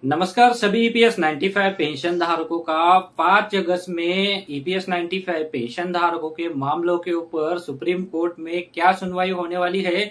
नमस्कार सभी EPS 95 pension धारकों का 5 अगस्त में ईपीएस 95 पेंशन धारकों के मामलों के ऊपर सुप्रीम कोर्ट में क्या सुनवाई होने वाली है।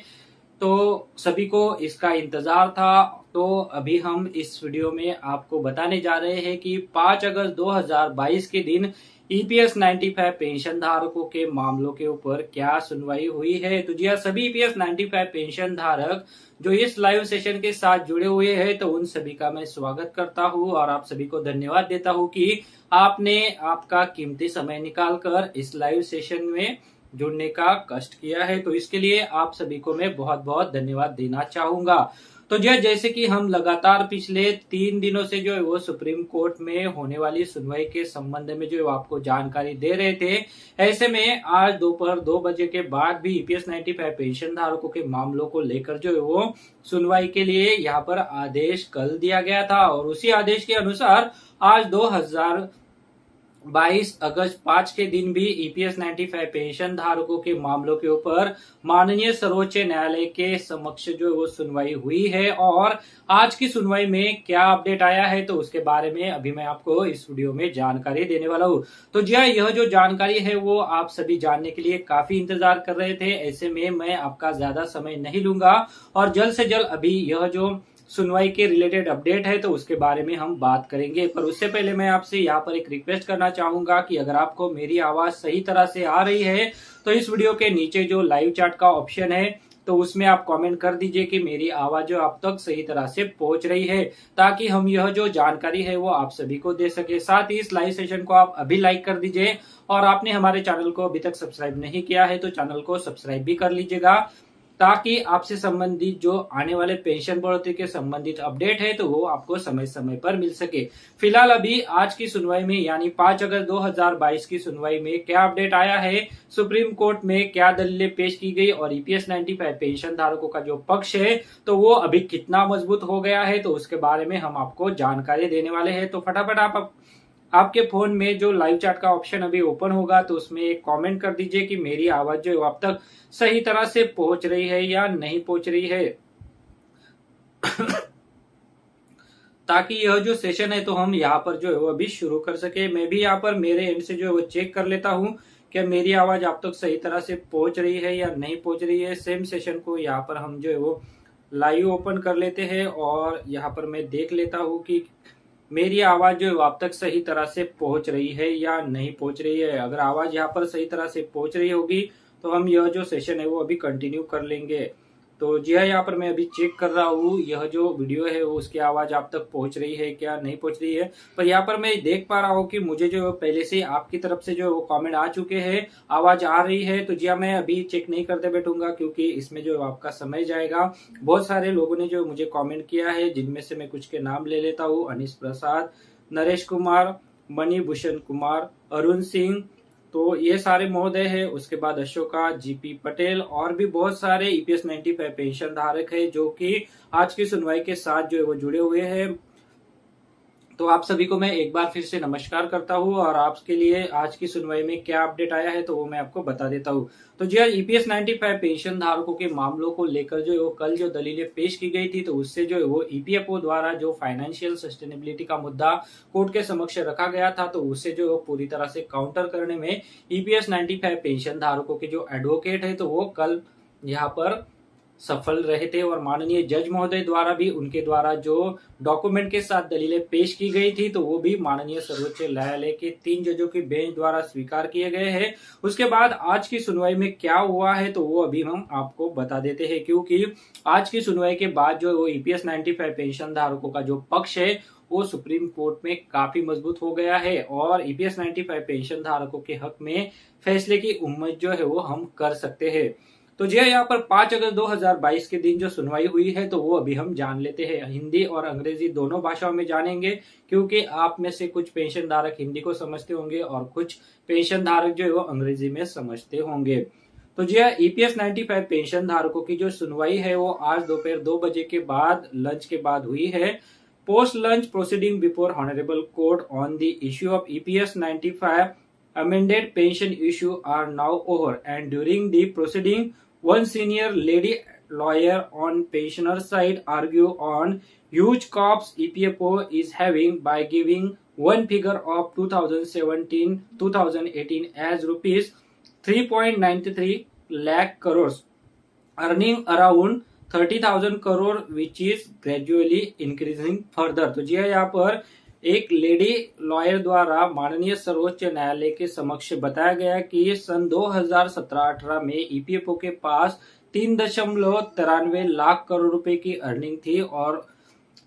तो सभी को इसका इंतजार था। तो अभी हम इस वीडियो में आपको बताने जा रहे हैं कि 5 अगस्त 2022 के दिन ईपीएस 95 पेंशन धारकों के मामलों के ऊपर क्या सुनवाई हुई है। तो जी हाँ, सभी ईपीएस 95 पेंशन धारक जो इस लाइव सेशन के साथ जुड़े हुए हैं तो उन सभी का मैं स्वागत करता हूं और आप सभी को धन्यवाद देता हूं कि आपने आपका कीमती समय निकालकर इस लाइव सेशन में जुड़ने का कष्ट किया है। तो इसके लिए आप सभी को मैं बहुत बहुत धन्यवाद देना चाहूंगा। तो जैसे कि हम लगातार पिछले 3 दिनों से जो है वो सुप्रीम कोर्ट में होने वाली सुनवाई के संबंध में जो है आपको जानकारी दे रहे थे। ऐसे में आज दोपहर 2 बजे के बाद भी ईपीएस 95 पेंशन धारकों के मामलों को लेकर जो है वो सुनवाई के लिए यहाँ पर आदेश कल दिया गया था और उसी आदेश के अनुसार आज 22 अगस्त 5 के दिन भी ईपीएस 95 पेंशन धारकों के मामलों के ऊपर माननीय सर्वोच्च न्यायालय के समक्ष जो वो सुनवाई हुई है। और आज की सुनवाई में क्या अपडेट आया है तो उसके बारे में अभी मैं आपको इस वीडियो में जानकारी देने वाला हूँ। तो जी हाँ, यह जो जानकारी है वो आप सभी जानने के लिए काफी इंतजार कर रहे थे। ऐसे में मैं आपका ज्यादा समय नहीं लूंगा और जल्द से जल्द अभी यह जो सुनवाई के रिलेटेड अपडेट है तो उसके बारे में हम बात करेंगे। पर उससे पहले मैं आपसे यहाँ पर एक रिक्वेस्ट करना चाहूंगा कि अगर आपको मेरी आवाज सही तरह से आ रही है तो इस वीडियो के नीचे जो लाइव चैट का ऑप्शन है तो उसमें आप कमेंट कर दीजिए कि मेरी आवाज जो आप तक सही तरह से पहुंच रही है, ताकि हम यह जो जानकारी है वो आप सभी को दे सके। साथ ही इस लाइव सेशन को आप अभी लाइक कर दीजिए और आपने हमारे चैनल को अभी तक सब्सक्राइब नहीं किया है तो चैनल को सब्सक्राइब भी कर लीजिएगा, ताकि आपसे संबंधित जो आने वाले पेंशन बढ़ोतरी के संबंधित अपडेट है तो वो आपको समय समय पर मिल सके। फिलहाल अभी आज की सुनवाई में यानी 5 अगस्त 2022 की सुनवाई में क्या अपडेट आया है, सुप्रीम कोर्ट में क्या दलीलें पेश की गई और ईपीएस 95 पेंशन धारकों का जो पक्ष है तो वो अभी कितना मजबूत हो गया है तो उसके बारे में हम आपको जानकारी देने वाले हैं। तो फटाफट आप आपके फोन में जो लाइव चैट का ऑप्शन अभी ओपन होगा तो उसमें एक कमेंट कर दीजिए कि मेरी आवाज जो है अब तक सही तरह से पहुंच रही है या नहीं पहुंच रही है ताकि यह जो सेशन है तो हम यहाँ पर जो है वो अभी शुरू कर सके। मैं भी यहाँ पर मेरे एंड से जो है वो चेक कर लेता हूँ कि मेरी आवाज आप तक सही तरह से पहुंच रही है या नहीं पहुंच रही है। सेम सेशन को यहाँ पर हम जो है वो लाइव ओपन कर लेते हैं और यहाँ पर मैं देख लेता हूँ कि मेरी आवाज जो है आप तक सही तरह से पहुंच रही है या नहीं पहुंच रही है। अगर आवाज यहाँ पर सही तरह से पहुंच रही होगी तो हम यह जो सेशन है वो अभी कंटिन्यू कर लेंगे। तो जी हाँ, यहाँ पर मैं अभी चेक कर रहा हूँ यह जो वीडियो है वो उसकी आवाज आप तक पहुंच रही है क्या नहीं पहुंच रही है। पर यहाँ पर मैं देख पा रहा हूँ कि मुझे जो पहले से आपकी तरफ से जो वो कमेंट आ चुके हैं, आवाज आ रही है। तो जी हाँ, मैं अभी चेक नहीं करते बैठूंगा क्योंकि इसमें जो आपका समय जाएगा। बहुत सारे लोगों ने जो मुझे कॉमेंट किया है जिनमें से मैं कुछ के नाम ले लेता हूँ। अनिश प्रसाद, नरेश कुमार, मणिभूषण कुमार, अरुण सिंह, तो ये सारे महोदय है। उसके बाद अशोका, जीपी पटेल और भी बहुत सारे ईपीएस 95 पेंशन धारक है जो कि आज की सुनवाई के साथ जो है वो जुड़े हुए हैं। तो आप सभी को मैं एक बार फिर से नमस्कार करता हूं और आपके लिए आज की सुनवाई में क्या अपडेट आया है तो वो मैं आपको बता देता हूं। तो जी ईपीएस 95 पेंशन धारकों के मामलों को लेकर जो है वो कल जो दलीलें पेश की गई थी तो उससे जो है वो ईपीएफओ द्वारा जो फाइनेंशियल सस्टेनेबिलिटी का मुद्दा कोर्ट के समक्ष रखा गया था तो उससे जो है पूरी तरह से काउंटर करने में ईपीएस 95 पेंशन धारकों के जो एडवोकेट है तो वो कल यहाँ पर सफल रहे थे और माननीय जज महोदय द्वारा भी उनके द्वारा जो डॉक्यूमेंट के साथ दलीलें पेश की गई थी तो वो भी माननीय सर्वोच्च न्यायालय के 3 जजों की बेंच द्वारा स्वीकार किए गए हैं। उसके बाद आज की सुनवाई में क्या हुआ है तो वो अभी हम आपको बता देते हैं, क्योंकि आज की सुनवाई के बाद जो वो ईपीएस 95 पेंशन धारकों का जो पक्ष है वो सुप्रीम कोर्ट में काफी मजबूत हो गया है और ईपीएस 95 पेंशन धारकों के हक में फैसले की उम्मीद जो है वो हम कर सकते हैं। तो जी यहाँ पर 5 अगस्त 2022 के दिन जो सुनवाई हुई है तो वो अभी हम जान लेते हैं। हिंदी और अंग्रेजी दोनों भाषाओं में जानेंगे क्योंकि आप में से कुछ पेंशन धारक हिंदी को समझते होंगे और कुछ पेंशन धारक जो है वो अंग्रेजी में समझते होंगे। तो जी ईपीएस 95 पेंशन धारकों की जो सुनवाई है वो आज दोपहर 2 बजे के बाद लंच के बाद हुई है। Post lunch proceeding before honourable court on the issue of EPS 95 amended pension issue are now over and during the proceeding one senior lady lawyer on pensioner side argue on huge cops EPFO is having by giving one figure of 2017-2018 as rupees 3.93 lakh crores, earning around 30,000 crore which is gradually increasing further. तो जी यहाँ पर एक lady lawyer द्वारा माननीय सर्वोच्च न्यायालय के समक्ष बताया गया कि सन 2017-18 में ईपीएफओ के पास 3.93 लाख करोड़ रुपए की अर्निंग थी और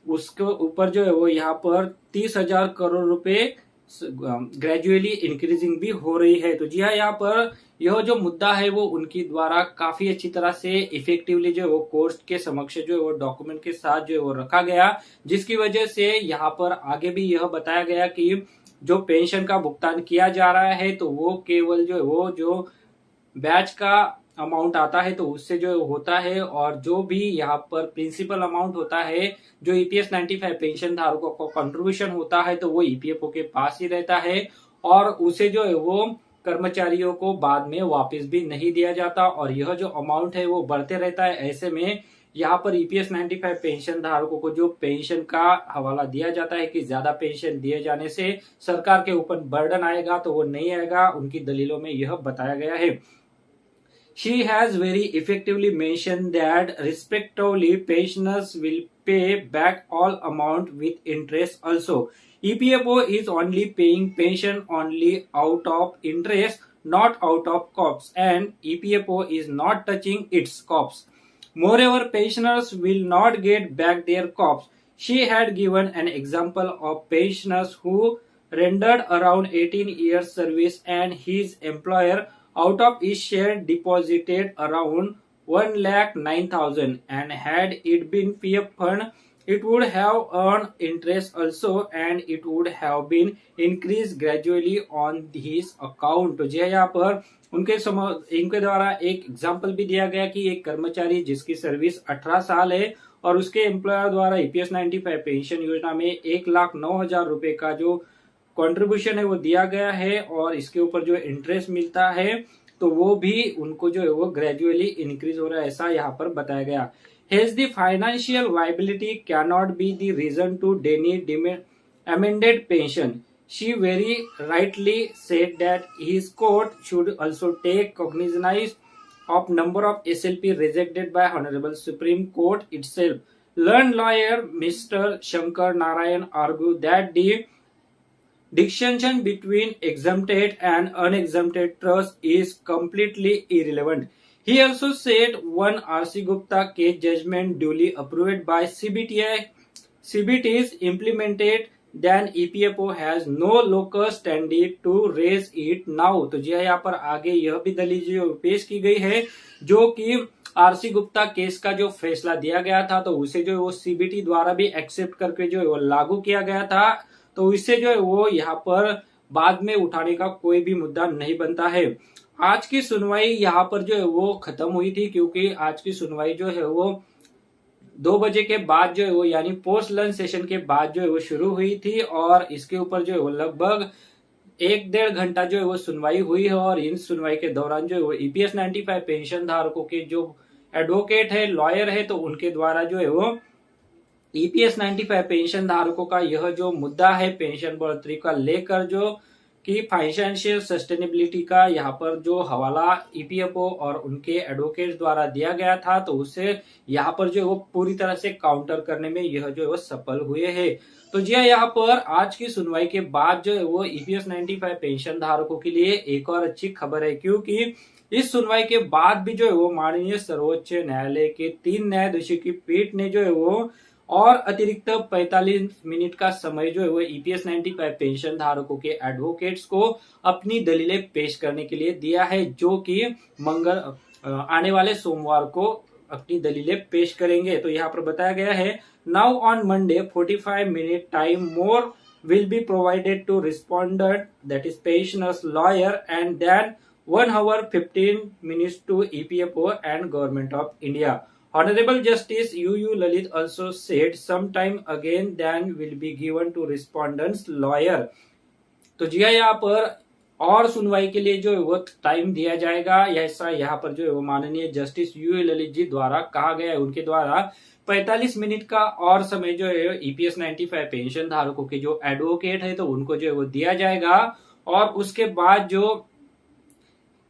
उसके ऊपर जो है वो यहाँ पर 30,000 करोड़ रुपए ग्रेजुअली इंक्रीजिंग भी हो रही है। तो जी हाँ, यहाँ पर यह जो मुद्दा है वो उनकी द्वारा काफी अच्छी तरह से इफेक्टिवली जो है वो कोर्ट के समक्ष जो है वो डॉक्यूमेंट के साथ जो है वो रखा गया, जिसकी वजह से यहाँ पर आगे भी यह बताया गया कि जो पेंशन का भुगतान किया जा रहा है तो वो केवल जो है वो जो बैच का अमाउंट आता है तो उससे जो होता है, और जो भी यहाँ पर प्रिंसिपल अमाउंट होता है जो ईपीएस 95 पेंशन धारकों को कंट्रीब्यूशन होता है तो वो ईपीएफओ के पास ही रहता है और उसे जो है वो कर्मचारियों को बाद में वापस भी नहीं दिया जाता और यह जो अमाउंट है वो बढ़ते रहता है। ऐसे में यहाँ पर ईपीएस 95 पेंशन धारकों को जो पेंशन का हवाला दिया जाता है कि ज्यादा पेंशन दिए जाने से सरकार के ऊपर बर्डन आएगा, तो वो नहीं आएगा। उनकी दलीलों में यह बताया गया है। She has very effectively mentioned that respectively pensioners will pay back all amount with interest also. EPFO is only paying pension only out of interest, not out of corpus, and EPFO is not touching its corpus. Moreover, pensioners will not get back their corpus. She had given an example of pensioners who rendered around 18 years service and his employer out of his share deposited around 1,09,000 and had it been PF fund, it would have earned interest also and it would have been increased gradually on his account। तो जी यहाँ पर इनके द्वारा एक example भी दिया गया कि एक कर्मचारी जिसकी सर्विस 18 साल है और उसके एम्प्लॉयर द्वारा ईपीएस 95 पेंशन योजना में 1,09,000 रुपए का जो कंट्रीब्यूशन है वो दिया गया है और इसके ऊपर जो इंटरेस्ट मिलता है तो वो भी उनको जो है वो ग्रेजुअली इंक्रीज हो रहा है, ऐसा यहाँ पर बताया गया। Hence the financial viability cannot be the reason to deny amended pension. She very rightly said that his court should also take cognizance of number of SLP rejected by Honorable Supreme Court itself. Learned lawyer Mr. Shankar Narayan argued that the distinction between exempted and unexempted trust is completely irrelevant. He also said one R.C. Gupta case judgment duly approved by CBT is implemented, then EPFO has no locus standi to raise it now। तो जी यहाँ पर आगे यह भी दलील जो पेश की गई है जो कि आरसी गुप्ता केस का जो फैसला दिया गया था तो उसे जो वो सीबीटी द्वारा भी एक्सेप्ट करके जो है वो लागू किया गया था, तो इससे जो है वो यहाँ पर बाद में उठाने का कोई भी मुद्दा नहीं बनता है। आज की सुनवाई यहाँ पर जो है वो खत्म हुई थी क्योंकि आज की सुनवाई जो है वो 2 बजे के बाद जो है वो यानी पोस्ट लंच सेशन के बाद जो है वो शुरू हुई थी और इसके ऊपर जो है वो लगभग 1-1.5 घंटा जो है वो सुनवाई हुई है और इन सुनवाई के दौरान जो है वो ईपीएस 95 पेंशन धारकों के जो एडवोकेट है, लॉयर है, तो उनके द्वारा जो है वो ईपीएस 95 पेंशन धारकों का यह जो मुद्दा है पेंशन बढ़ोतरी का लेकर जो कि फाइनेंशियल सस्टेनेबिलिटी का यहाँ पर जो हवाला ईपीएफओ और उनके एडवोकेट द्वारा दिया गया था तो उसे यहाँ पर जो है वो पूरी तरह से काउंटर करने में यह जो है वो सफल हुए हैं। तो जी यहाँ पर आज की सुनवाई के बाद जो है वो ईपीएस 95 पेंशन धारकों के लिए एक और अच्छी खबर है क्योंकि इस सुनवाई के बाद भी जो है वो माननीय सर्वोच्च न्यायालय के 3 न्यायाधीशों की पीठ ने जो है वो और अतिरिक्त 45 मिनट का समय जो है वो ईपीएस 95 पेंशन धारकों के एडवोकेट्स को अपनी दलीलें पेश करने के लिए दिया है, जो कि आने वाले सोमवार को अपनी दलीलें पेश करेंगे। तो यहाँ पर बताया गया है now on Monday 45 minute time more will be provided to respondent that is pensioners lawyer and then 1 hour 15 minutes to EPFO and Government of India। Honorable Justice UU Lalit also said sometime again then will be given to respondents lawyer। तो जी यहाँ पर और सुनवाई के लिए जो है वो टाइम दिया जाएगा, ऐसा यहाँ पर जो है वो माननीय जस्टिस यूए ललित जी द्वारा कहा गया है। उनके द्वारा 45 मिनट का और समय जो है ईपीएस 95 पेंशन धारकों के जो एडवोकेट है तो उनको जो है वो दिया जाएगा। और उसके बाद जो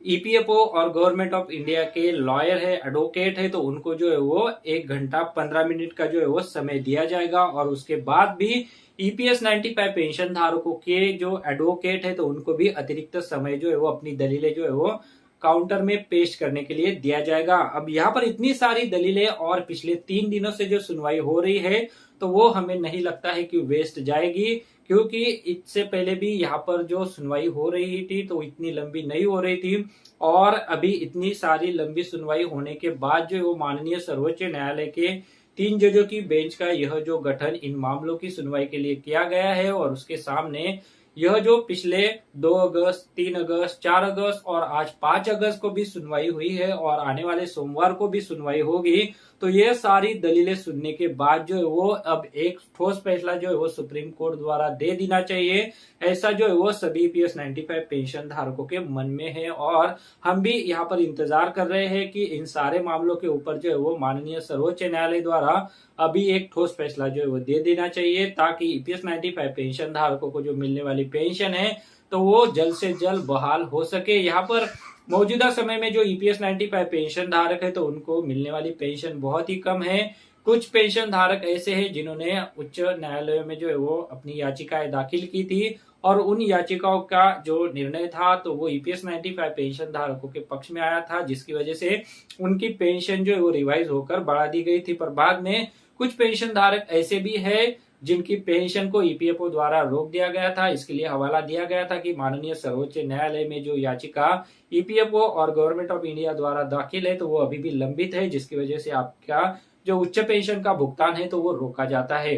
ईपीएफओ और गवर्नमेंट ऑफ इंडिया के लॉयर है, एडवोकेट है, तो उनको जो है वो 1 घंटा 15 मिनट का जो है वो समय दिया जाएगा। और उसके बाद भी ईपीएस 95 पेंशन धारकों के जो एडवोकेट है तो उनको भी अतिरिक्त समय जो है वो अपनी दलीलें जो है वो काउंटर में पेश करने के लिए दिया जाएगा। अब यहाँ पर इतनी सारी दलीलें और पिछले 3 दिनों से जो सुनवाई हो रही है तो वो हमें नहीं लगता है कि वेस्ट जाएगी, क्योंकि इससे पहले भी यहाँ पर जो सुनवाई हो रही थी तो इतनी लंबी नहीं हो रही थी। और अभी इतनी सारी लंबी सुनवाई होने के बाद जो वो माननीय सर्वोच्च न्यायालय के 3 जजों की बेंच का यह जो गठन इन मामलों की सुनवाई के लिए किया गया है, और उसके सामने यह जो पिछले 2 अगस्त, 3 अगस्त, 4 अगस्त और आज 5 अगस्त को भी सुनवाई हुई है और आने वाले सोमवार को भी सुनवाई होगी, तो ये सारी दलीलें सुनने के बाद जो है वो अब एक ठोस फैसला जो है वो सुप्रीम कोर्ट द्वारा दे देना चाहिए, ऐसा जो है वो सभी ईपीएस 95 पेंशन धारकों के मन में है। और हम भी यहाँ पर इंतजार कर रहे हैं कि इन सारे मामलों के ऊपर जो है वो माननीय सर्वोच्च न्यायालय द्वारा अभी एक ठोस फैसला जो है वो दे देना चाहिए, ताकि ईपीएस 95 पेंशन धारकों को जो मिलने वाली पेंशन है तो वो जल्द से जल्द बहाल हो सके। यहाँ पर मौजूदा समय में जो ईपीएस 95 पेंशन धारक है तो उनको मिलने वाली पेंशन बहुत ही कम है। कुछ पेंशन धारक ऐसे हैं जिन्होंने उच्च न्यायालय में जो है वो अपनी याचिकाएं दाखिल की थी, और उन याचिकाओं का जो निर्णय था तो वो ईपीएस 95 पेंशन धारकों के पक्ष में आया था, जिसकी वजह से उनकी पेंशन जो है वो रिवाइज होकर बढ़ा दी गई थी। पर बाद में कुछ पेंशन धारक ऐसे भी है जिनकी पेंशन को ईपीएफओ द्वारा रोक दिया गया था। इसके लिए हवाला दिया गया था कि माननीय सर्वोच्च न्यायालय में जो याचिका ईपीएफओ और गवर्नमेंट ऑफ इंडिया द्वारा दाखिल है तो वो अभी भी लंबित है, जिसकी वजह से आपका जो उच्च पेंशन का भुगतान है तो वो रोका जाता है।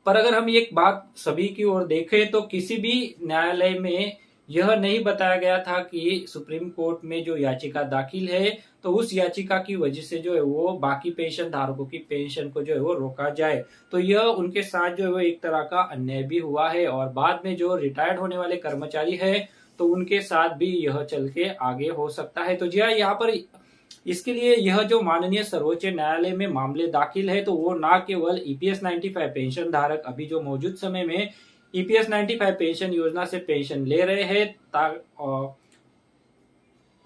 पर अगर हम एक बात सभी की ओर देखें तो किसी भी न्यायालय में यह नहीं बताया गया था कि सुप्रीम कोर्ट में जो याचिका दाखिल है तो उस याचिका की वजह से जो है वो बाकी पेंशन धारकों की पेंशन को जो है वो रोका जाए। तो यह उनके साथ जो है वो एक तरह का अन्याय भी हुआ है, और बाद में जो रिटायर्ड होने वाले कर्मचारी है तो उनके साथ भी यह चल के आगे हो सकता है। तो जी हाँ, यहाँ पर इसके लिए यह जो माननीय सर्वोच्च न्यायालय में मामले दाखिल है तो वो ना केवल ईपीएस 95 पेंशन धारक अभी जो मौजूद समय में ईपीएस 95 पेंशन योजना से पेंशन ले रहे हैं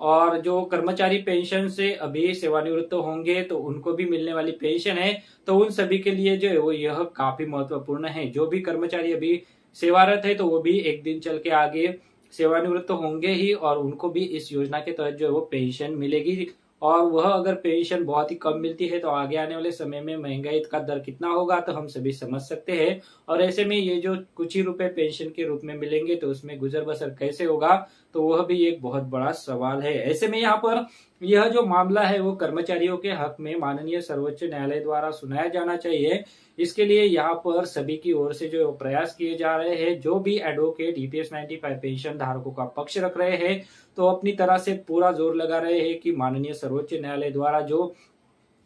और जो कर्मचारी पेंशन से अभी सेवानिवृत्त होंगे तो उनको भी मिलने वाली पेंशन है, तो उन सभी के लिए जो है वो यह काफी महत्वपूर्ण है। जो भी कर्मचारी अभी सेवारत है तो वो भी एक दिन चल के आगे सेवानिवृत्त होंगे ही, और उनको भी इस योजना के तहत जो है वो पेंशन मिलेगी। और वह अगर पेंशन बहुत ही कम मिलती है तो आगे आने वाले समय में महंगाई का दर कितना होगा तो हम सभी समझ सकते हैं। और ऐसे में ये जो कुछ ही रुपए पेंशन के रूप में मिलेंगे तो उसमें गुजर बसर कैसे होगा, तो वह भी एक बहुत बड़ा सवाल है। ऐसे में यहाँ पर यह जो मामला है वो कर्मचारियों के हक में माननीय सर्वोच्च न्यायालय द्वारा सुनाया जाना चाहिए। इसके लिए यहाँ पर सभी की ओर से जो प्रयास किए जा रहे हैं। जो भी एडवोकेट ईपीएस 95 पेंशन धारकों का पक्ष रख रहे हैं तो अपनी तरह से पूरा जोर लगा रहे हैं कि माननीय सर्वोच्च न्यायालय द्वारा जो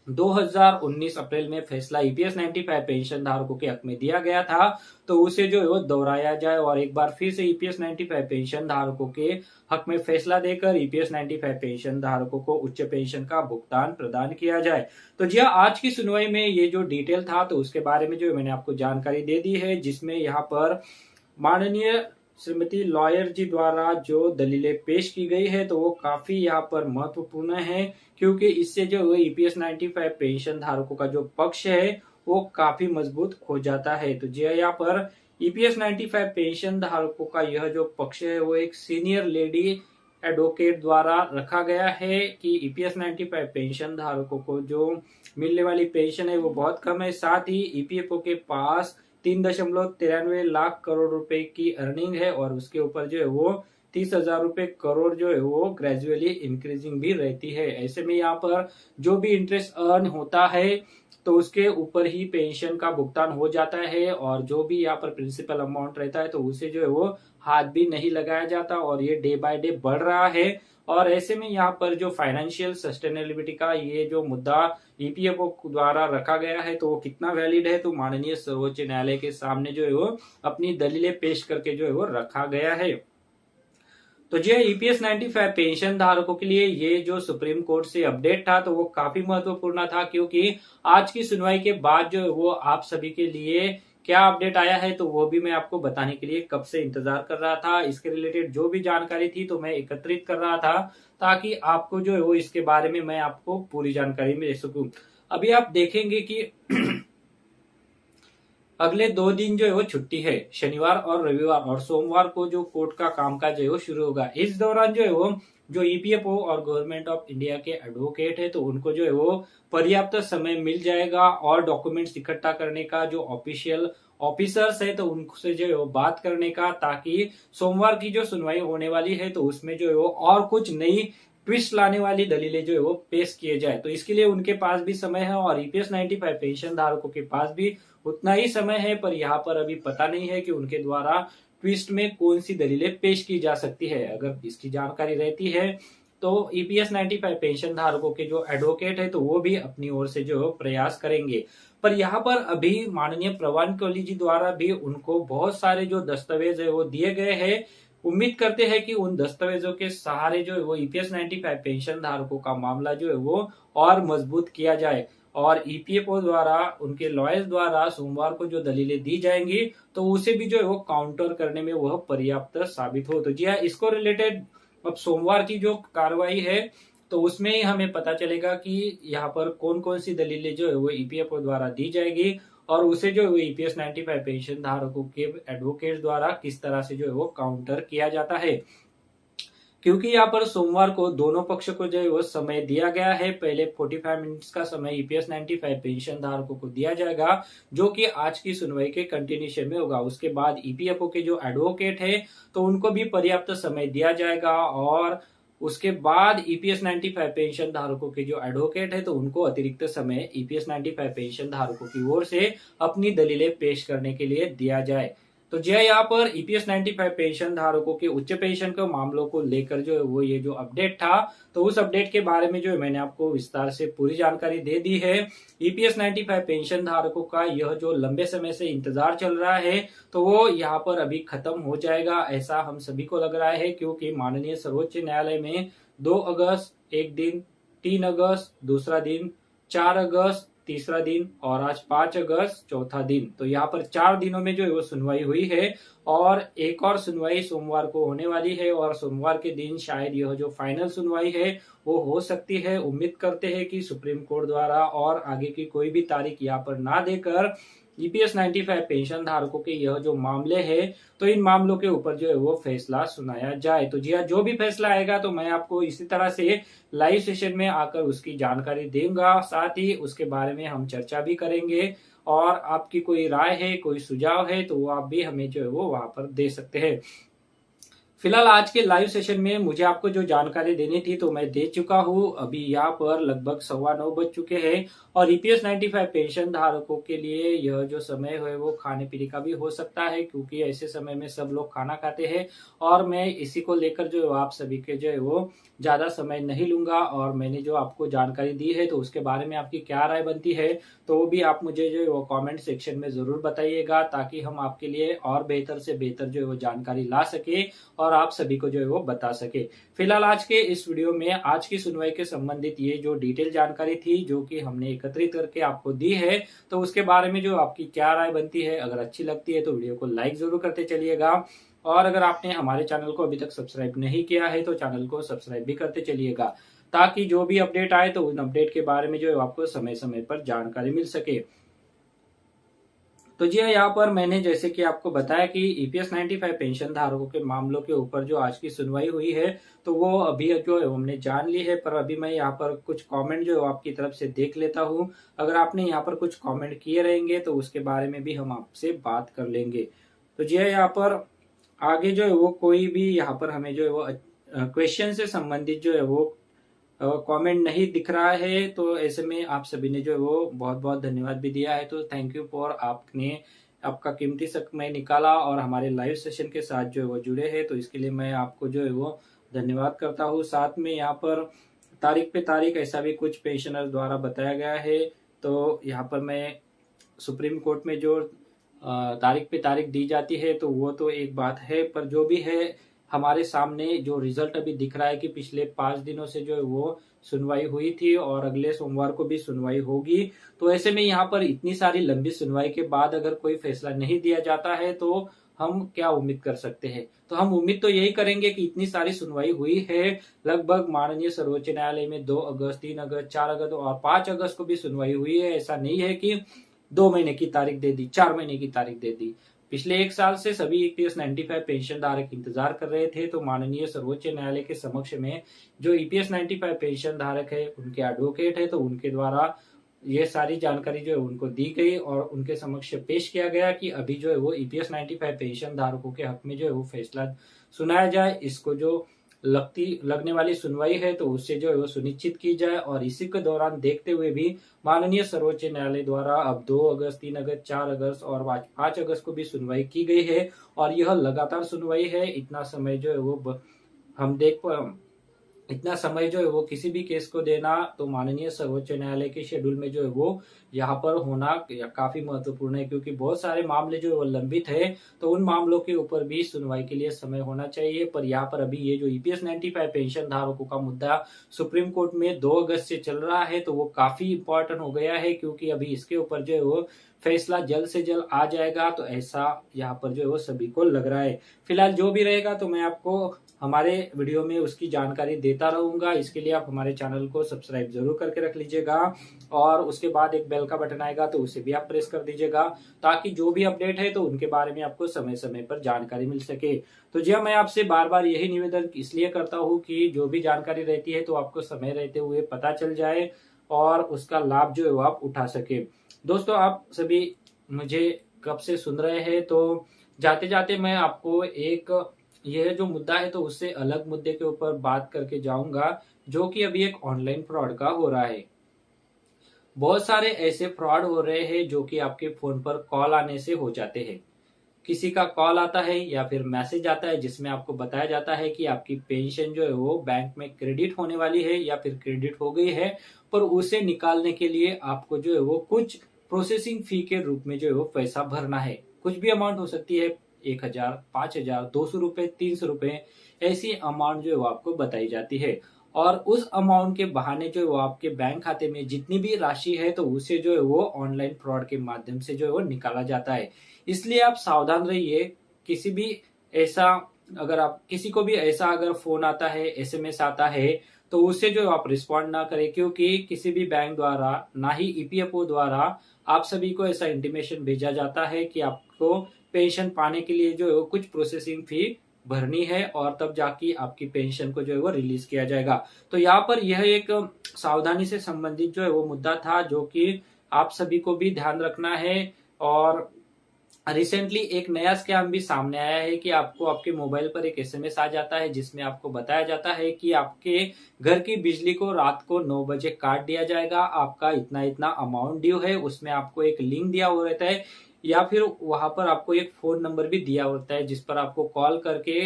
2019 अप्रैल में फैसला ईपीएस 95 पेंशन धारकों के हक में दिया गया था तो उसे जो है वो दोहराया जाए, और एक बार फिर से ईपीएस 95 पेंशन धारकों के हक में फैसला देकर ईपीएस 95 पेंशन धारकों को उच्च पेंशन का भुगतान प्रदान किया जाए। तो जी हाँ, आज की सुनवाई में ये जो डिटेल था तो उसके बारे में जो मैंने आपको जानकारी दे दी है, जिसमें यहाँ पर माननीय श्रीमती लॉयर जी द्वारा जो दलीलें पेश की गई है तो वो काफी यहाँ पर महत्वपूर्ण है, क्योंकि इससे जो ईपीएस 95 पेंशन धारकों का जो पक्ष है वो काफी मजबूत हो जाता है। तो जी यहाँ पर ईपीएस 95 पेंशन धारकों का यह जो पक्ष है वो एक सीनियर लेडी एडवोकेट द्वारा रखा गया है कि ईपीएस 95 पेंशन धारकों को जो मिलने वाली पेंशन है वो बहुत कम है। साथ ही ईपीएफओ के पास 3.93 लाख करोड़ रुपए की अर्निंग है, और उसके ऊपर जो है वो 30,000 रुपए करोड़ जो है वो ग्रेजुअली इंक्रीजिंग भी रहती है। ऐसे में यहाँ पर जो भी इंटरेस्ट अर्न होता है तो उसके ऊपर ही पेंशन का भुगतान हो जाता है, और जो भी यहाँ पर प्रिंसिपल अमाउंट रहता है तो उसे जो है वो हाथ भी नहीं लगाया जाता, और ये डे बाय डे बढ़ रहा है। और ऐसे में यहाँ पर जो फाइनेंशियल सस्टेनेबिलिटी का ये जो मुद्दा ईपीएफओ द्वारा रखा गया है तो वो कितना वैलिड है, तो माननीय सर्वोच्च न्यायालय के सामने जो है वो अपनी दलीलें पेश करके जो है वो रखा गया है। तो जी ईपीएस 95 पेंशन धारकों के लिए ये जो सुप्रीम कोर्ट से अपडेट था तो वो काफी महत्वपूर्ण था, क्योंकि आज की सुनवाई के बाद जो है वो आप सभी के लिए क्या अपडेट आया है तो वो भी मैं आपको बताने के लिए कब से इंतजार कर रहा था। इसके रिलेटेड जो भी जानकारी थी तो मैं एकत्रित कर रहा था, ताकि आपको जो है वो इसके बारे में मैं आपको पूरी जानकारी दे सकूं। अभी आप देखेंगे कि अगले 2 दिन जो है वो छुट्टी है, शनिवार और रविवार, और सोमवार को जो कोर्ट का कामकाज है वो शुरू होगा। इस दौरान जो है वो जो ईपीएफओ और गवर्नमेंट ऑफ इंडिया के एडवोकेट है तो उनको जो है वो पर्याप्त समय मिल जाएगा, और डॉक्यूमेंट्स इकट्ठा करने का जो ऑफिशियल ऑफिसर्स है तो उनसे जो है वो बात करने का, ताकि सोमवार की जो सुनवाई होने वाली है तो उसमें जो है वो और कुछ नई ट्विस्ट लाने वाली दलीलें जो है वो पेश किए जाए। तो इसके लिए उनके पास भी समय है, और ईपीएस 95 पेंशन धारकों के पास भी उतना ही समय है, पर यहाँ पर अभी पता नहीं है कि उनके द्वारा ट्विस्ट में कौन सी दलीलें पेश की जा सकती है। अगर इसकी जानकारी रहती है तो ईपीएस 95 पेंशन धारकों के जो एडवोकेट है तो वो भी अपनी ओर से जो प्रयास करेंगे। पर यहाँ पर अभी माननीय प्रवान कोहली जी द्वारा भी उनको बहुत सारे जो दस्तावेज है वो दिए गए हैं। उम्मीद करते हैं कि उन दस्तावेजों के सहारे जो है वो ईपीएस 95 पेंशन धारकों का मामला जो है वो और मजबूत किया जाए, और ईपीएफओ द्वारा उनके लॉयर्स द्वारा सोमवार को जो दलीलें दी जाएंगी तो उसे भी जो है वो काउंटर करने में वह पर्याप्त साबित हो। तो जी हाँ, इसको रिलेटेड अब सोमवार की जो कार्रवाई है तो उसमें ही हमें पता चलेगा कि यहाँ पर कौन कौन सी दलीलें जो है वो ईपीएफओ द्वारा दी जाएगी, और उसे जो है वो ईपीएस 95 पेंशन धारकों के एडवोकेट द्वारा किस तरह से जो है वो काउंटर किया जाता है। क्योंकि यहाँ पर सोमवार को दोनों पक्ष को जो है वो समय दिया गया है। पहले 45 मिनट्स का समय ईपीएस 95 पेंशन धारकों को दिया जाएगा, जो कि आज की सुनवाई के कंटिन्यूशन में होगा। उसके बाद ईपीएफओ के जो एडवोकेट है तो उनको भी पर्याप्त समय दिया जाएगा, और उसके बाद ईपीएस 95 पेंशन धारकों के जो एडवोकेट है तो उनको अतिरिक्त समय ईपीएस 95 पेंशन धारकों की ओर से अपनी दलीलें पेश करने के लिए दिया जाए। तो जो है यहाँ पर ईपीएस 95 पेंशन धारकों के उच्च पेंशन के मामलों को लेकर जो है वो ये जो अपडेट था तो उस अपडेट के बारे में जो है मैंने आपको विस्तार से पूरी जानकारी दे दी है। ईपीएस 95 पेंशन धारकों का यह जो लंबे समय से इंतजार चल रहा है तो वो यहाँ पर अभी खत्म हो जाएगा, ऐसा हम सभी को लग रहा है, क्योंकि माननीय सर्वोच्च न्यायालय में 2 अगस्त एक दिन, 3 अगस्त दूसरा दिन, 4 अगस्त तीसरा दिन, और आज 5 अगस्त चौथा दिन, तो यहाँ पर 4 दिनों में जो है वो सुनवाई हुई है, और एक और सुनवाई सोमवार को होने वाली है, और सोमवार के दिन शायद यह जो फाइनल सुनवाई है वो हो सकती है। उम्मीद करते हैं कि सुप्रीम कोर्ट द्वारा और आगे की कोई भी तारीख यहाँ पर ना देकर ईपीएस 95 पेंशन धारकों के यह जो मामले हैं तो इन मामलों के ऊपर जो है वो फैसला सुनाया जाए। तो जी हाँ, जो भी फैसला आएगा तो मैं आपको इसी तरह से लाइव सेशन में आकर उसकी जानकारी दूंगा, साथ ही उसके बारे में हम चर्चा भी करेंगे, और आपकी कोई राय है, कोई सुझाव है तो वो आप भी हमें जो है वो वहां पर दे सकते हैं। फिलहाल आज के लाइव सेशन में मुझे आपको जो जानकारी देनी थी तो मैं दे चुका हूं। अभी यहाँ पर लगभग 9:15 बज चुके हैं, और ईपीएस 95 पेंशन धारकों के लिए यह जो समय है वो खाने पीने का भी हो सकता है, क्योंकि ऐसे समय में सब लोग खाना खाते हैं, और मैं इसी को लेकर जो है आप सभी के जो है वो ज्यादा समय नहीं लूंगा, और मैंने जो आपको जानकारी दी है तो उसके बारे में आपकी क्या राय बनती है तो वो भी आप मुझे जो है वो कमेंट सेक्शन में जरूर बताइएगा, ताकि हम आपके लिए और बेहतर से बेहतर जो है वो जानकारी ला सके और आप सभी को जो है वो बता सके। फिलहाल आज के इस वीडियो में आज की सुनवाई के संबंधित ये जो डिटेल जानकारी थी जो कि हमने एकत्रित करके आपको दी है, तो उसके बारे में जो आपकी क्या राय बनती है, अगर अच्छी लगती है तो वीडियो को लाइक जरूर करते चलिएगा, और अगर आपने हमारे चैनल को अभी तक सब्सक्राइब नहीं किया है तो चैनल को सब्सक्राइब भी करते चलिएगा, ताकि जो भी अपडेट आए तो उन अपडेट के बारे में जो है आपको समय समय पर जानकारी मिल सके। तो जी यहाँ पर मैंने जैसे कि आपको बताया कि ईपीएस 95 पेंशन धारकों के मामलों के ऊपर जो आज की सुनवाई हुई है तो वो अभी जो है हमने जान ली है, पर अभी मैं यहाँ पर कुछ कमेंट जो है आपकी तरफ से देख लेता हूँ। अगर आपने यहाँ पर कुछ कमेंट किए रहेंगे तो उसके बारे में भी हम आपसे बात कर लेंगे। तो जी यहाँ पर आगे जो है वो कोई भी यहाँ पर हमें जो है वो क्वेश्चन से संबंधित जो है वो कमेंट नहीं दिख रहा है, तो ऐसे में आप सभी ने जो है वो बहुत बहुत धन्यवाद भी दिया है, तो थैंक यू फॉर आपने आपका कीमती समय निकाला और हमारे लाइव सेशन के साथ जो है वो जुड़े हैं, तो इसके लिए मैं आपको जो है वो धन्यवाद करता हूँ। साथ में यहाँ पर तारीख पे तारीख ऐसा भी कुछ पेंशनर द्वारा बताया गया है, तो यहाँ पर मैं सुप्रीम कोर्ट में जो तारीख पे तारीख दी जाती है तो वो तो एक बात है, पर जो भी है हमारे सामने जो रिजल्ट अभी दिख रहा है कि पिछले 5 दिनों से जो है वो सुनवाई हुई थी और अगले सोमवार को भी सुनवाई होगी। तो ऐसे में यहाँ पर इतनी सारी लंबी सुनवाई के बाद अगर कोई फैसला नहीं दिया जाता है तो हम क्या उम्मीद कर सकते हैं। तो हम उम्मीद तो यही करेंगे कि इतनी सारी सुनवाई हुई है, लगभग माननीय सर्वोच्च न्यायालय में 2 अगस्त, 3 अगस्त, 4 अगस्त और 5 अगस्त को भी सुनवाई हुई है। ऐसा नहीं है कि 2 महीने की तारीख दे दी, 4 महीने की तारीख दे दी। पिछले 1 साल से सभी ईपीएस 95 पेंशन धारक इंतजार कर रहे थे। तो माननीय सर्वोच्च न्यायालय के समक्ष में जो ईपीएस 95 पेंशन धारक है, उनके एडवोकेट है, तो उनके द्वारा ये सारी जानकारी जो है उनको दी गई और उनके समक्ष पेश किया गया कि अभी जो है वो ईपीएस 95 पेंशन धारकों के हक में जो है वो फैसला सुनाया जाए। इसको जो लगने वाली सुनवाई है तो उससे जो है वो सुनिश्चित की जाए। और इसी के दौरान देखते हुए भी माननीय सर्वोच्च न्यायालय द्वारा अब 2 अगस्त, 3 अगस्त, 4 अगस्त और 5 अगस्त को भी सुनवाई की गई है। और यह लगातार सुनवाई है। इतना समय जो है वो हम इतना समय जो है वो किसी भी केस को देना तो माननीय सर्वोच्च न्यायालय के शेड्यूल में जो है वो यहाँ पर होना काफी महत्वपूर्ण है, क्योंकि बहुत सारे मामले जो है वो लंबित है। तो उन मामलों के ऊपर भी सुनवाई के लिए समय होना चाहिए। पर यहाँ पर अभी ये जो ईपीएस 95 पेंशन धारकों का मुद्दा सुप्रीम कोर्ट में 2 अगस्त से चल रहा है, तो वो काफी इंपॉर्टेंट हो गया है, क्योंकि अभी इसके ऊपर जो है वो फैसला जल्द से जल्द आ जाएगा। तो ऐसा यहाँ पर जो है वो सभी को लग रहा है। फिलहाल जो भी रहेगा तो मैं आपको हमारे वीडियो में उसकी जानकारी देता रहूंगा। इसके लिए आप हमारे चैनल को सब्सक्राइब जरूर करके रख लीजिएगा और उसके बाद एक बेल का बटन आएगा तो उसे भी आप प्रेस कर दीजिएगा, ताकि जो भी अपडेट है तो उनके बारे में आपको समय समय पर जानकारी मिल सके। तो जी हाँ, मैं आपसे बार बार यही निवेदन इसलिए करता हूँ कि जो भी जानकारी रहती है तो आपको समय रहते हुए पता चल जाए और उसका लाभ जो है वो आप उठा सके। दोस्तों, आप सभी मुझे कब से सुन रहे हैं, तो जाते जाते मैं आपको एक यह जो मुद्दा है तो उससे अलग मुद्दे के ऊपर बात करके जाऊंगा, जो कि अभी एक ऑनलाइन फ्रॉड का हो रहा है। बहुत सारे ऐसे फ्रॉड हो रहे हैं जो कि आपके फोन पर कॉल आने से हो जाते हैं। किसी का कॉल आता है या फिर मैसेज आता है जिसमें आपको बताया जाता है कि आपकी पेंशन जो है वो बैंक में क्रेडिट होने वाली है या फिर क्रेडिट हो गई है, पर उसे निकालने के लिए आपको जो है वो कुछ प्रोसेसिंग फी के रूप में जो है वो पैसा भरना है। कुछ भी अमाउंट हो सकती है, 1,000, 5,000, 200 रुपए, 300 रुपए, ऐसी अमाउंट जो है वो आपको बताई जाती है। और उस अमाउंट के बहाने जो है वो आपके बैंक खाते में जितनी भी राशि है तो उसे जो है वो ऑनलाइन फ्रॉड के माध्यम से जो है वो निकाला जाता है। इसलिए आप सावधान रहिए। किसी भी ऐसा अगर आप किसी को भी ऐसा अगर फोन आता है, एसएमएस आता है, तो उससे जो आप रिस्पॉन्ड ना करें, क्योंकि किसी भी बैंक द्वारा ना ही ईपीएफओ द्वारा आप सभी को ऐसा इंटीमेशन भेजा जाता है कि आपको पेंशन पाने के लिए जो है वो कुछ प्रोसेसिंग फी भरनी है और तब जाके आपकी पेंशन को जो है वो रिलीज किया जाएगा। तो यहाँ पर यह एक सावधानी से संबंधित जो है वो मुद्दा था, जो कि आप सभी को भी ध्यान रखना है। और रिसेंटली एक नया स्कैम भी सामने आया है कि आपको आपके मोबाइल पर एक एसएमएस आ जाता है जिसमें आपको बताया जाता है कि आपके घर की बिजली को रात को 9 बजे काट दिया जाएगा, आपका इतना इतना अमाउंट ड्यू है। उसमें आपको एक लिंक दिया हुआ रहता है या फिर वहां पर आपको एक फोन नंबर भी दिया होता है जिस पर आपको कॉल करके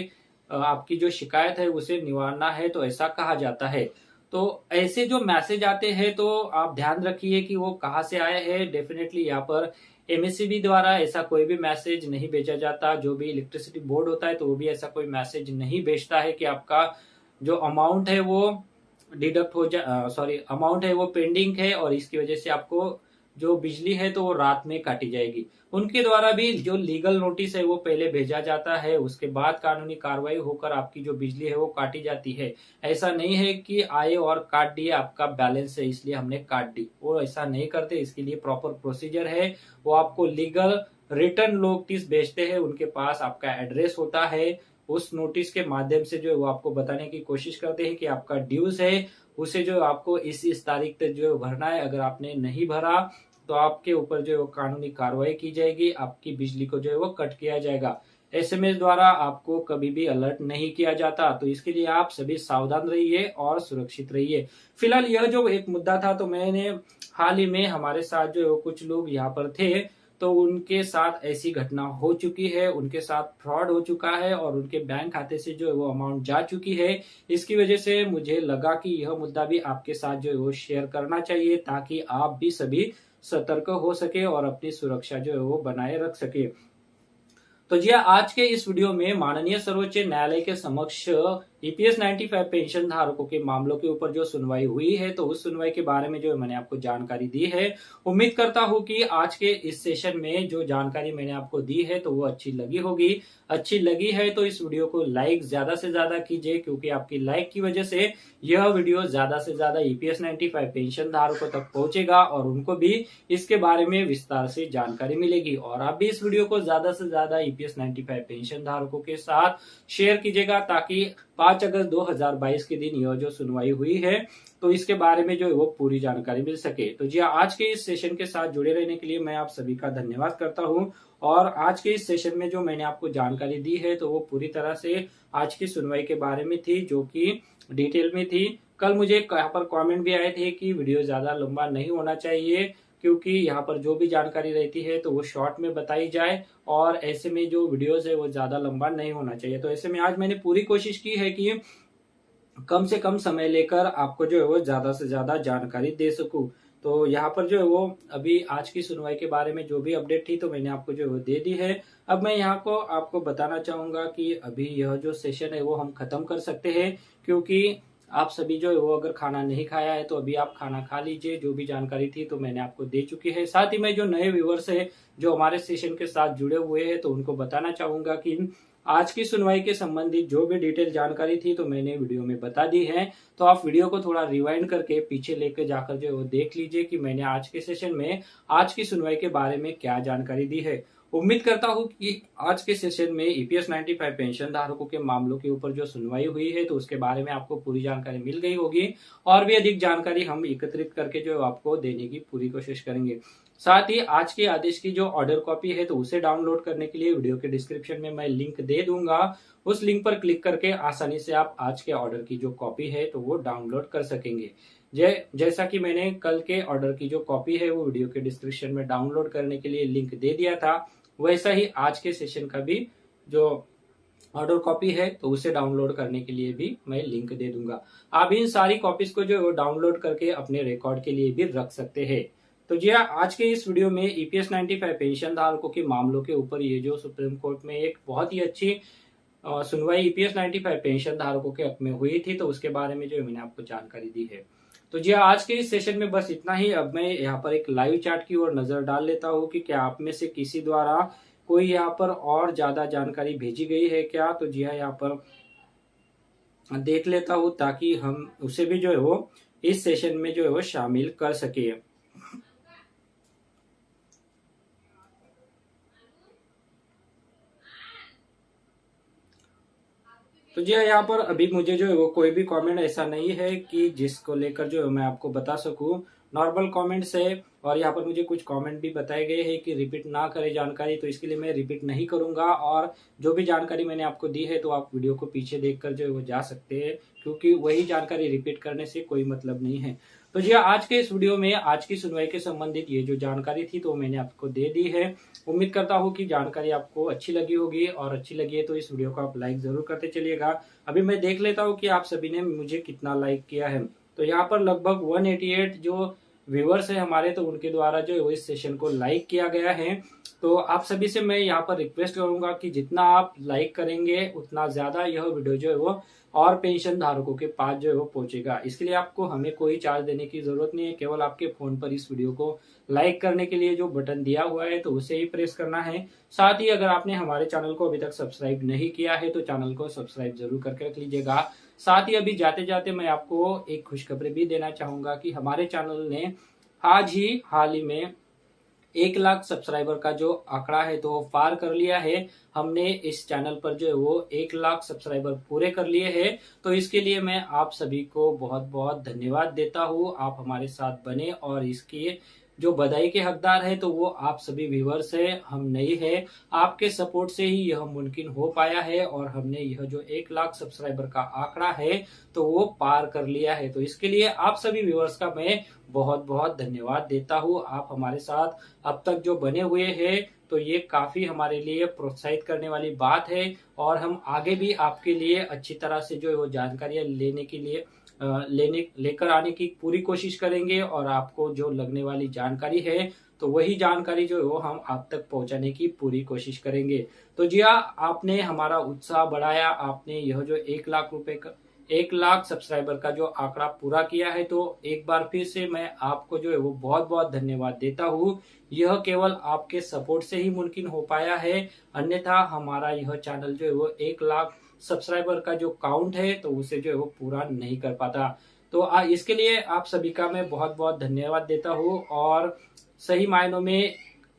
आपकी जो शिकायत है उसे निवारना है, तो ऐसा कहा जाता है। तो ऐसे जो मैसेज आते हैं तो आप ध्यान रखिए कि वो कहाँ से आए हैं। डेफिनेटली यहाँ पर एमएससीबी द्वारा ऐसा कोई भी मैसेज नहीं भेजा जाता। जो भी इलेक्ट्रिसिटी बोर्ड होता है तो वो भी ऐसा कोई मैसेज नहीं भेजता है कि आपका जो अमाउंट है वो डिडक्ट हो जा सॉरी अमाउंट है वो पेंडिंग है और इसकी वजह से आपको जो बिजली है तो वो रात में काटी जाएगी। उनके द्वारा भी जो लीगल नोटिस है वो पहले भेजा जाता है, उसके बाद कानूनी कार्रवाई होकर आपकी जो बिजली है वो काटी जाती है। ऐसा नहीं है कि आए और काट दिए, आपका बैलेंस है इसलिए हमने काट दी, वो ऐसा नहीं करते। इसके लिए प्रॉपर प्रोसीजर है। वो आपको लीगल रिटर्न नोटिस भेजते हैं, उनके पास आपका एड्रेस होता है। उस नोटिस के माध्यम से जो है वो आपको बताने की कोशिश करते हैं कि आपका ड्यूज है उसे जो आपको इस तारीख तक जो है भरना है। अगर आपने नहीं भरा तो आपके ऊपर जो है वो कानूनी कार्रवाई की जाएगी, आपकी बिजली को जो है वो कट किया जाएगा। एसएमएस द्वारा आपको कभी भी अलर्ट नहीं किया जाता। तो इसके लिए आप सभी सावधान रहिए और सुरक्षित रहिए। फिलहाल यह जो एक मुद्दा था तो मैंने हाल ही में हमारे साथ जो है वो कुछ लोग यहाँ पर थे तो उनके साथ ऐसी घटना हो चुकी है, उनके साथ फ्रॉड हो चुका है और उनके बैंक खाते से जो है वो अमाउंट जा चुकी है। इसकी वजह से मुझे लगा कि यह मुद्दा भी आपके साथ जो है वो शेयर करना चाहिए, ताकि आप भी सभी सतर्क हो सके और अपनी सुरक्षा जो है वो बनाए रख सके। तो जी हाँ, आज के इस वीडियो में माननीय सर्वोच्च न्यायालय के समक्ष ईपीएस 95 पेंशन धारकों के मामलों के ऊपर जो सुनवाई हुई है, तो उस सुनवाई के बारे में जो मैंने आपको जानकारी दी है। उम्मीद करता हूं कि आज के इस सेशन में जो जानकारी मैंने आपको दी है तो वो अच्छी लगी होगी। अच्छी लगी है तो इस वीडियो को लाइक ज्यादा से ज्यादा कीजिए, क्योंकि आपकी लाइक की वजह से यह वीडियो ज्यादा से ज्यादा ईपीएस 95 पेंशन धारकों तक पहुंचेगा और उनको भी इसके बारे में विस्तार से जानकारी मिलेगी। और आप भी इस वीडियो को ज्यादा से ज्यादा ईपीएस 95 पेंशन धारकों के साथ शेयर कीजिएगा, ताकि 5 अगस्त 2022 के दिन यह जो सुनवाई हुई है तो इसके बारे में जो है वो पूरी जानकारी मिल सके। तो जी आज के इस सेशन के साथ जुड़े रहने के लिए मैं आप सभी का धन्यवाद करता हूं। और आज के इस सेशन में जो मैंने आपको जानकारी दी है तो वो पूरी तरह से आज की सुनवाई के बारे में थी, जो कि डिटेल में थी। कल मुझे यहाँ पर कमेंट भी आए थे कि वीडियो ज्यादा लंबा नहीं होना चाहिए, क्योंकि यहाँ पर जो भी जानकारी रहती है तो वो शॉर्ट में बताई जाए, और ऐसे में जो वीडियोस है वो ज्यादा लंबा नहीं होना चाहिए। तो ऐसे में आज मैंने पूरी कोशिश की है कि कम से कम समय लेकर आपको जो है वो ज्यादा से ज्यादा जानकारी दे सकूं। तो यहाँ पर जो है वो अभी आज की सुनवाई के बारे में जो भी अपडेट थी तो मैंने आपको जो है वो दे दी है। अब मैं यहाँ को आपको बताना चाहूंगा कि अभी यह जो सेशन है वो हम खत्म कर सकते हैं, क्योंकि आप सभी जो है वो अगर खाना नहीं खाया है तो अभी आप खाना खा लीजिए। जो भी जानकारी थी तो मैंने आपको दे चुकी है। साथ ही मैं जो नए व्यूअर्स है जो हमारे सेशन के साथ जुड़े हुए हैं तो उनको बताना चाहूंगा कि आज की सुनवाई के संबंधित जो भी डिटेल जानकारी थी तो मैंने वीडियो में बता दी है। तो आप वीडियो को थोड़ा रिवाइंड करके पीछे लेकर जाकर जो है वो देख लीजिए कि मैंने आज के सेशन में आज की सुनवाई के बारे में क्या जानकारी दी है। उम्मीद करता हूं कि आज के सेशन में ईपीएस 95 पेंशन धारकों के मामलों के ऊपर जो सुनवाई हुई है तो उसके बारे में आपको पूरी जानकारी मिल गई होगी, और भी अधिक जानकारी हम एकत्रित करके जो आपको देने की पूरी कोशिश करेंगे। साथ ही आज के आदेश की जो ऑर्डर कॉपी है तो उसे डाउनलोड करने के लिए वीडियो के डिस्क्रिप्शन में मैं लिंक दे दूंगा। उस लिंक पर क्लिक करके आसानी से आप आज के ऑर्डर की जो कॉपी है तो वो डाउनलोड कर सकेंगे। जैसा कि मैंने कल के ऑर्डर की जो कॉपी है वो वीडियो के डिस्क्रिप्शन में डाउनलोड करने के लिए लिंक दे दिया था, वैसा ही आज के सेशन का भी जो ऑर्डर कॉपी है तो उसे डाउनलोड करने के लिए भी मैं लिंक दे दूंगा। आप इन सारी कॉपीज को जो डाउनलोड करके अपने रिकॉर्ड के लिए भी रख सकते हैं। तो जी हाँ, आज के इस वीडियो में ईपीएस 95 पेंशन धारकों के मामलों के ऊपर ये जो सुप्रीम कोर्ट में एक बहुत ही अच्छी सुनवाई ईपीएस 95 पेंशन धारकों के हक में हुई थी तो उसके बारे में जो मैंने आपको जानकारी दी है। तो जी हाँ, आज के इस सेशन में बस इतना ही। अब मैं यहाँ पर एक लाइव चैट की ओर नजर डाल लेता हूँ कि क्या आप में से किसी द्वारा कोई यहाँ पर और ज्यादा जानकारी भेजी गई है क्या। तो जी हाँ, यहाँ पर देख लेता हूँ ताकि हम उसे भी जो है वो इस सेशन में जो है वो शामिल कर सके। तो जी हाँ, यहाँ पर अभी मुझे जो है वो कोई भी कमेंट ऐसा नहीं है कि जिसको लेकर जो है मैं आपको बता सकूं। नॉर्मल कमेंट्स है, और यहाँ पर मुझे कुछ कमेंट भी बताए गए हैं कि रिपीट ना करें जानकारी, तो इसके लिए मैं रिपीट नहीं करूंगा। और जो भी जानकारी मैंने आपको दी है तो आप वीडियो को पीछे देखकर जो है वो जा सकते हैं, क्योंकि वही जानकारी रिपीट करने से कोई मतलब नहीं है। तो जी हाँ, आज के इस वीडियो में आज की सुनवाई के संबंधित ये जो जानकारी थी तो मैंने आपको दे दी है। उम्मीद करता हूँ कि जानकारी आपको अच्छी लगी होगी, और अच्छी लगी है तो इस वीडियो को आप लाइक जरूर करते चलिएगा। अभी मैं देख लेता हूँ कि आप सभी ने मुझे कितना लाइक किया है। तो यहाँ पर लगभग 188 जो व्यूअर्स है हमारे, तो उनके द्वारा जो इस सेशन को लाइक किया गया है। तो आप सभी से मैं यहाँ पर रिक्वेस्ट करूंगा कि जितना आप लाइक करेंगे उतना ज्यादा यह वीडियो जो है वो और पेंशन धारकों के पास जो है वो पहुंचेगा। इसके लिए आपको हमें कोई चार्ज देने की जरूरत नहीं है, केवल आपके फोन पर इस वीडियो को लाइक करने के लिए जो बटन दिया हुआ है तो उसे ही प्रेस करना है। साथ ही अगर आपने हमारे चैनल को अभी तक सब्सक्राइब नहीं किया है तो चैनल को सब्सक्राइब जरूर करके रख लीजिएगा। साथ ही अभी जाते जाते मैं आपको एक खुशखबरी भी देना चाहूंगा कि हमारे चैनल ने आज ही हाल ही में 1 लाख सब्सक्राइबर का जो आंकड़ा है तो वो पार कर लिया है। हमने इस चैनल पर जो है वो 1 लाख सब्सक्राइबर पूरे कर लिए हैं। तो इसके लिए मैं आप सभी को बहुत बहुत धन्यवाद देता हूँ। आप हमारे साथ बने, और इसकी जो बधाई के हकदार है तो वो आप सभी व्यूअर्स है, हम नहीं है। आपके सपोर्ट से ही यह मुमकिन हो पाया है, और हमने यह जो 1 लाख सब्सक्राइबर का आंकड़ा है तो वो पार कर लिया है। तो इसके लिए आप सभी व्यूअर्स का मैं बहुत बहुत धन्यवाद देता हूँ। आप हमारे साथ अब तक जो बने हुए हैं तो ये काफी हमारे लिए प्रोत्साहित करने वाली बात है, और हम आगे भी आपके लिए अच्छी तरह से जो है वो जानकारियां लेने के लिए लेकर आने की पूरी कोशिश करेंगे, और आपको जो लगने वाली जानकारी है तो वही जानकारी जो है वो हम आप तक पहुंचाने की पूरी कोशिश करेंगे। तो जी हाँ, आपने हमारा उत्साह बढ़ाया, आपने यह जो 1 लाख रुपए का 1 लाख सब्सक्राइबर का जो आंकड़ा पूरा किया है, तो एक बार फिर से मैं आपको जो है वो बहुत बहुत धन्यवाद देता हूँ। यह केवल आपके सपोर्ट से ही मुमकिन हो पाया है, अन्यथा हमारा यह चैनल जो है वो 1 लाख सब्सक्राइबर का जो काउंट है तो उसे जो है वो पूरा नहीं कर पाता। तो इसके लिए आप सभी का मैं बहुत बहुत धन्यवाद देता हूँ, और सही मायनों में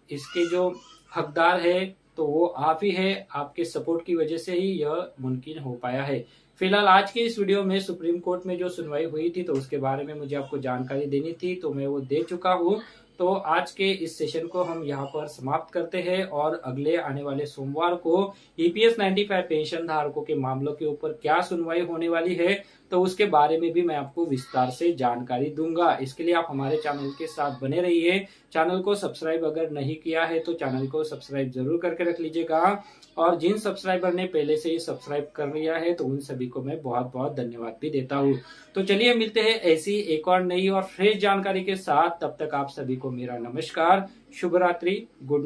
इसके जो हकदार है तो वो आप ही है। आपके सपोर्ट की वजह से ही यह मुमकिन हो पाया है। फिलहाल आज के इस वीडियो में सुप्रीम कोर्ट में जो सुनवाई हुई थी तो उसके बारे में मुझे आपको जानकारी देनी थी, तो मैं वो दे चुका हूँ। तो आज के इस सेशन को हम यहाँ पर समाप्त करते हैं, और अगले आने वाले सोमवार को ईपीएस 95 पेंशन धारकों के मामलों के ऊपर क्या सुनवाई होने वाली है तो उसके बारे में भी मैं आपको विस्तार से जानकारी दूंगा। इसके लिए आप हमारे चैनल के साथ बने रहिए। चैनल को सब्सक्राइब अगर नहीं किया है तो चैनल को सब्सक्राइब जरूर करके रख लीजिएगा, और जिन सब्सक्राइबर ने पहले से ही सब्सक्राइब कर लिया है तो उन सभी को मैं बहुत बहुत धन्यवाद भी देता हूँ। तो चलिए मिलते हैं ऐसी एक और नई और फ्रेश जानकारी के साथ। तब तक आप सभी को मेरा नमस्कार, शुभ रात्रि, गुड